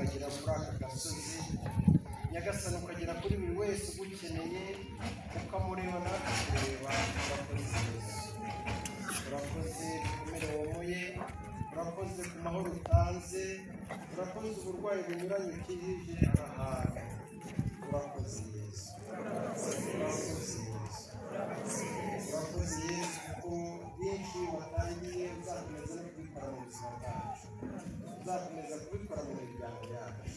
ukagera kuri aka gasozi nyagasani ukagera kuri buri wese ugukeneye ukamureba natwe kureba. Urakoze kumere womoye, urakoze ku mahoro utanze, urakoze uburwayi bunyuranye ukijije ahantu. Urakoze Yesu, urakoze Yesu kuko byinshi watangiye uzakomeza no kubikora mu buzima bwacu, uzakomeza kubikora mu miryango yacu,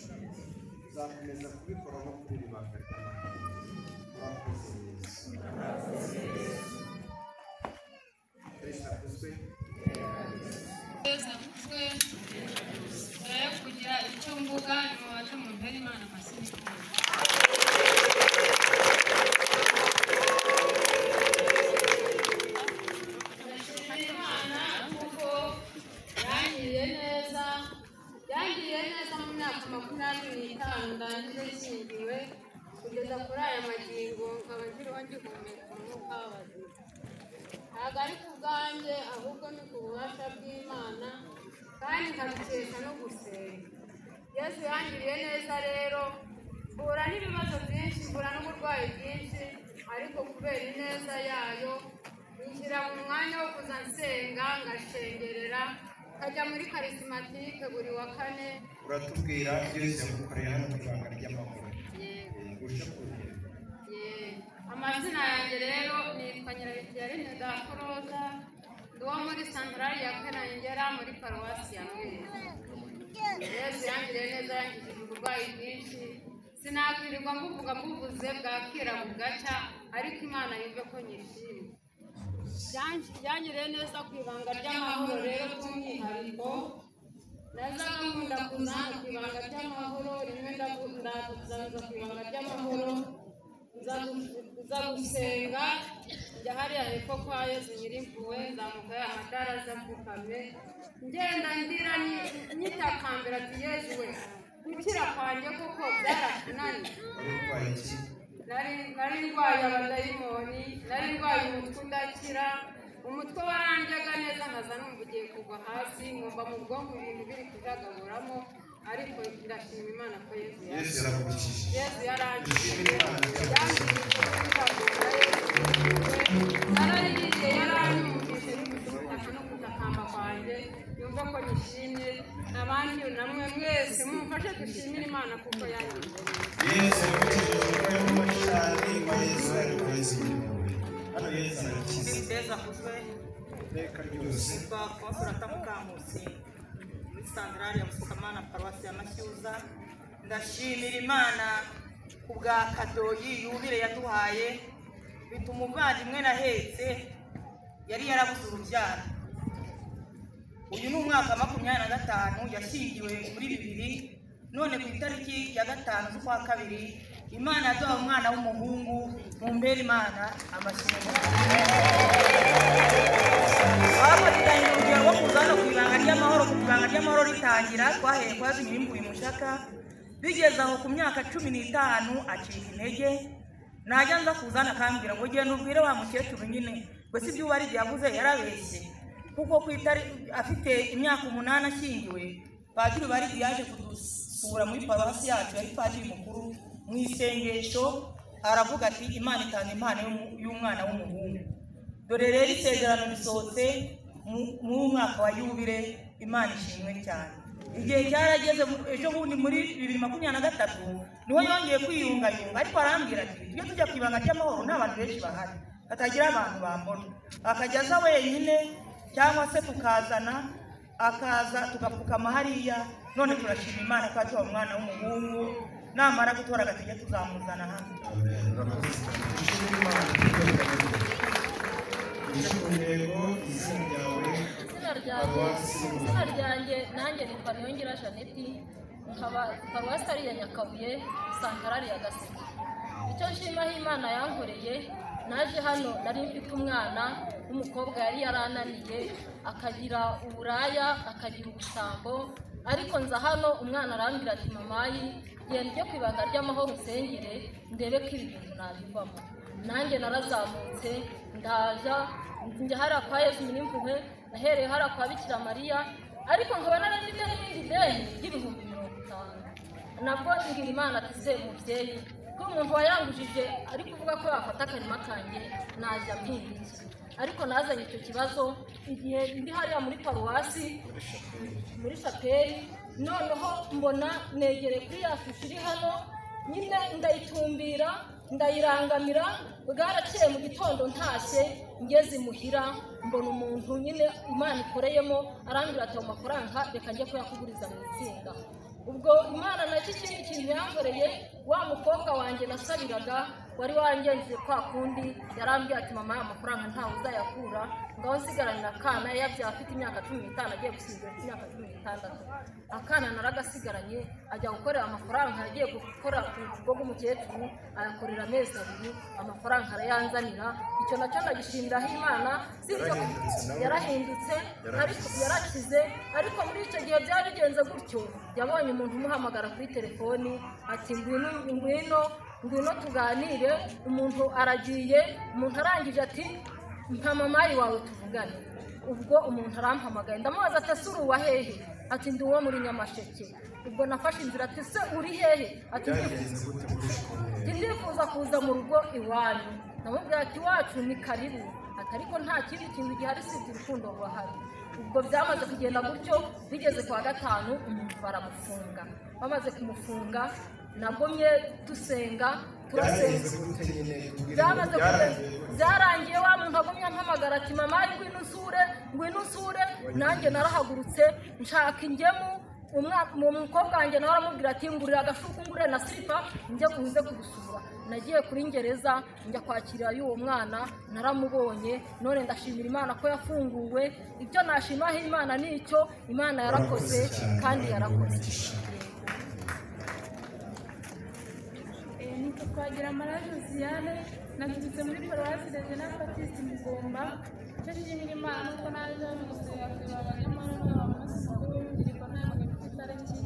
uzakomeza kubikora no kuri iri banga ry'Imana. Urakoze Yesu. Kristo akuzwe. kugira icyo mvuga nimubaze mu mpera Imana amasini. Imana kuko yangiriye neza mu myaka 25 ndangije nshingiwe kugeza kuri aya magingo nkaba nkiriho ngihumeka umwuka w'abazima. Ntabwo ari ku bwanjye ahubwo ni ku bubasha bw'Imana kandi nkabikesha no gusenga. Yesu yangiriye neza rero mbura n'ibibazo byinshi, mbura n'uburwayi bwinshi, ariko kubera ineza yayo yinjira mu mwanya wo kuza nsenga ngashengerera, nkajya muri karisimatike buri wa kane. Uratubwira byose yagukoreye hano mu ibanga ry'amahoro. Amazina yanjye rero nitwa Nyirabikirarine Daforoza, ndi uwo muri santarari ya Karengera muri paruwasi ya Mwezi. Yesu yangiriye neza, yangije uburwayi bwinshi, sinakwirirwa mbuvuze bwakira bugacya, ariko Imana yumve ko nyishimye. Yangiriye neza ku ibanga ry'amahoro rero by'umwihariko. Nazaga nkunda kuza ku ibanga ry'amahoro, rimwe ndaza ku ibanga ry'amahoro, nza gusenga, njya hariya hepfo kwa Yesu Nyirimpuhwe, nzamuka ya madaraja mfukamye, ngenda ndira nyitakambira ati Yesu we, gukira kwanjye kuko byarakunaniye. Nari ndwaye abadayimoni, nari ndwaye umutwe udakira, umutwe warandyaga neza nkaza numva ugiye kugwa hasi, nkumva mu bwonko ibintu biri kujagaguramo, ariko ndashima Imana ko Yesu yarangije. Narayiriye yaranyumvise n'ubutaka no kutakamba kwanjye, yumva ko nishimye. Abandi namwe mwese mumfashe dushimire Imana kuko yanyumvise. Yesu Ndeza kuzwe reka ryose kwa Konsolata Mukamusi muri santarari ya Busakamana paruwasi ya Mashyuza. Ndashimira Imana ku bwa kadoyi yubire yaduhaye, bituma umuvandimwe nahetse yari yarabuze urubyaro. Uyu ni umwaka 25 yashyingiwe muri 2000, none ku itariki ya 5 z'ukwa kabiri Imana yaduha umwana w'umuhungu. Mu mbere Imana amashimwe. Abafatanye urugero rwo kuzana ku ibanga ry'amahoro, ku ibanga ry'amahoro ritangira twaheye kwa Yesu Nyirimpuhwe Mushaka, bigeze aho ku myaka 15 acika intege. Najya nza kuzana akambwira ngo genda ubwire wa mukecuru nyine ngo si ibyo wari byavuze yarabeshye, kuko ku itari afite imyaka 8 ashyingiwe. Padiri bari yaje kudusura muri paruwasi yacu, yari padiri mukuru. Mu isengesho aravuga ati Imana itanga impano y'umwana w'umuhungu. Dore rero isezerano risohotse mu mwaka wa yubire. Imana ishimwe cyane. Igihe cyarageze ejo bundi muri 2023 niho yongeye kwiyungayunga, ariko arambwira ati tujye tujya ku ibanga ry'amahoro n'abantu benshi bahari, atagira abantu bambona, akajya aza wenyine cyangwa se tukazana akaza tugapfukama hariya. None turashima Imana ko atuha umwana w'umuhungu, namara gutora agatege tuzamuzana hano. Izina ryanjye nanjye ni Niyongira Jeannette, nkaba paruwasi ari ya Nyakabuye, santarari ya Gaseke. Icyo nshima Imana yankoreye, naje hano nari mfite umwana w'umukobwa yari yarananiye, akagira uburaya, akagira ubusambo, ariko nza hano umwana arambwira ati mamayi genda ujye ku ibanga ry'amahoro usengere ndebe ko ibi bintu nabivamo. Nanjye narazamutse ndaja njya hariya kwa Yesu Nyirimpuhwe, nahereye hariya kwa Bikira Mariya, ariko nkaba narafite n'ibindi deni y'ibihumbi 50. nabwo ngira Imana ati se mubyeyi ko umuntu wayangujije ari kuvuga ko yafata akarima kanjye najya mpinga ariko nazanye icyo kibazo igihe ndi hariya muri paruwasi muri shapeli noneho mbona negereye kuri ya shusho iri hano nyine ndayitumbira ndayirangamira bwarakeye mu gitondo ntashye ngeze imuhira mbona umuntu nyine Imana ikoreyemo arambwira ati amafaranga reka njye kuyakuguriza mu itsinda ubwo Imana nacyo ikindi kintu yankoreye wa mukobwa wanjye nasabiraga wari wangenze kwa kundi yarambwiye ati mama amafaranga ntawe uzayakura ngaho nsigaranye akana yabyaye afite imyaka 15 agiye gusimbura imyaka 16 akana naragasigaranye ajya gukorera amafaranga agiye gukora ku rugo rw'umukecuru ayakorera amezi 2 amafaranga arayanzanira icyo nacyo ndagishimiraho Imana sibyo yarahindutse ariko yarakize ariko muri icyo gihe byabigenze gutyo yabonye umuntu umuhamagara kuri telefoni ati ngwino tuganire umuntu aragiye umuntu arangije ati mpa mamayi wawe tuvugane ubwo umuntu arampamagaye ndamubaza ati ese uri uwa hehe ati ndi uwo muri Nyamasheke ubwo nafashe inzira ati se uri hehe ati ndifuza kuza mu rugo iwanyu namubwira ati wacu ni karibu ati ariko nta kindi kintu gihari sibyo urukundo rwahari ubwo byamaze kugenda gutyo bigeze kwa gatanu umuntu baramufunga bamaze kumufunga nagomye dusenga turasenga byamaze byarangiye wa muntu agomye ampamagara ati mama ngwino usure nanjye narahagurutse nshaka ingemu umukobwa wanjye nawe aramubwira ati ngurira agashuku ngurire na silipa njye kuze kugusura nagiye kuri ngereza njya kwakira y'uwo mwana naramubonye none ndashimira Imana ko yafunguwe ibyo nashimaho Imana nicyo Imana yarakoze kandi yarakoze niko twagira amaraje Ziane naturutse muri paruwasi Regina Baptiste Mugomba cyo nshimira Imana ko naje mu gusenga kwibanga y'amahoro y'abamusi mukuru w'urubyiruko ntabwo mfite itariki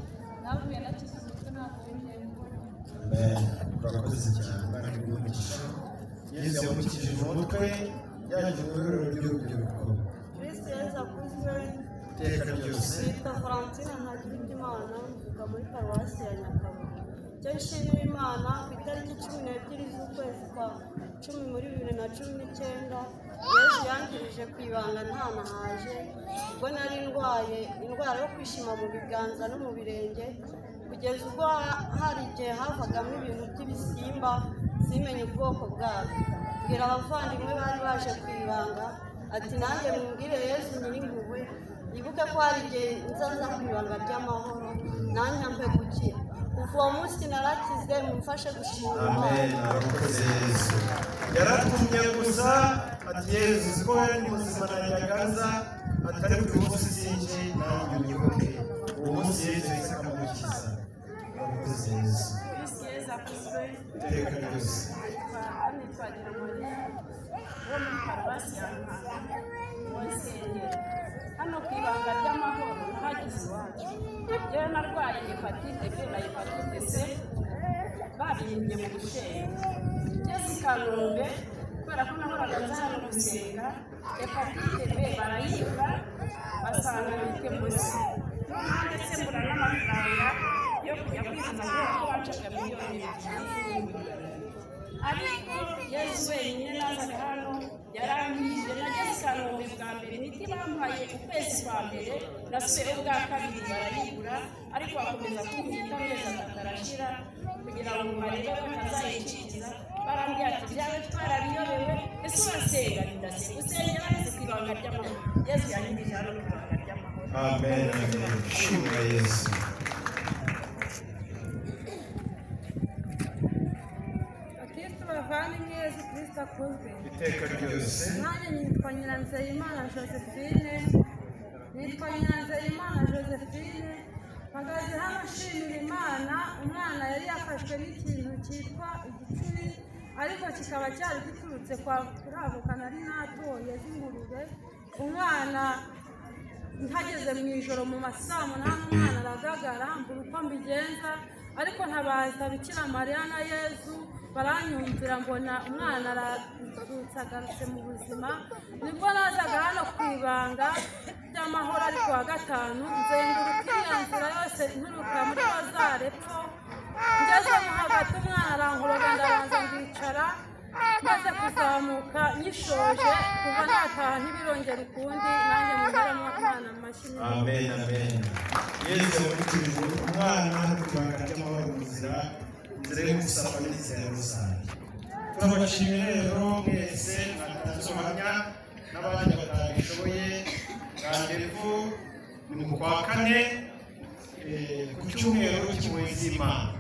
navuye nakizwe ntabwo urakoze cyane kandi umugisha Yesu yamukijije umutwe yaje mu rwego rw'urubyiruko Kristo Yesu akuzwe iteka ryose nitwa Valentine Ntagir'Imana mvuga muri paruwasi ya Nyakabuye cyo nshimira Imana ku itariki 12 z'ukwezi kwa 10 muri 2019 Yesu yangirije kwibanga ntanahaje ubwo nari ndwaye indwara yo kwishima mu biganza no mu birenge kugeza ubwo hari igihe havagamo ibintu by'ibisimba simenye ubwoko bwabyo mbwira abavandimwe bari baje kwibanga ati nanjye mwibwire Yesu Nyirimpuhwe yibuke ko hari igihe nzaza ku ibanga ry'amahoro nanjye mpe gukira kuva uwo munsi narakize mumfashe gushima Imana arakoze Yesu yaratumye gusa ati Yesu ko yari muzima najyagaza atari ku munsi sinje nanjye unyibuke uwo munsi Yesu akamukiza arakoze Yesu Yesu akuzwe iteka ryose twagira muri wo muri paruwasi ya Nkanda w'Isengero hano ku ibanga ry'amahoro hagize iwacu yewe narwaye hepatite B na hepatite C babimbye mu gushenga ngeze i Kanombe kubera ko nahoraga nza hano gusenga hepatite B barayibura basanga bifite munsi noneho ndetse mbura n'amafaranga yo kujya kwivuza kubera ko bacaga miliyoni 2 ariko Yesu wenyine nazaga hano yarangije nageze i Kanombe bwa mbere imiti bampaye ukwezi kwa mbere nasubiye ubwa kabiri barayibura ariko bakomeza kumbwira amezi 3 arashira kugira ngo barebe ko ntazayikiza barambwira ati byawe twarabiyobewe ese urasenga ndasenga usengera neza ku ibanga ry'amahoro Yesu yanyigije hano ku ibanga ry'amahoro amen amen shimwa Yesu bavandimwe Yesu Kristo akuzwe iteka ryose nanjye nitwa Nyiranzeyimana Josephine mpagaze hano nshimira Imana umwana yari yafashwe n'ikintu cyitwa igicuri ariko kikaba cyari giturutse kuri avoka nari natoye z'ingurube umwana ntageze mu ijoro mu masaa 8 umwana aragagara mbura uko mbigenza ariko ntabaza Bikira Mariya na Yesu baranyumvira mbona umwana agarutse mu buzima nibwo nazaga hano ku ibanga ry'amahoro ariko wa gatanu nzenguruka iriya nzira yose nturuka muri Bazare epfo ngezemo hagati umwana arankoroga ndabanza ndicara maze kuzamuka nyishoje kuva nataha ntibirongera ukundi nanjye mugeramo umwana amashyi. Amen, amen. Yesu yamukijije umwana n'ibanga ry'amahoro mu nzira yo gusaba n'inzira ya rusange. Turabashimira rero mwese mwatazuhamya n'abandi batabishoboye. Randevu ni mu kwa kane ku cyumweru cy'Imana.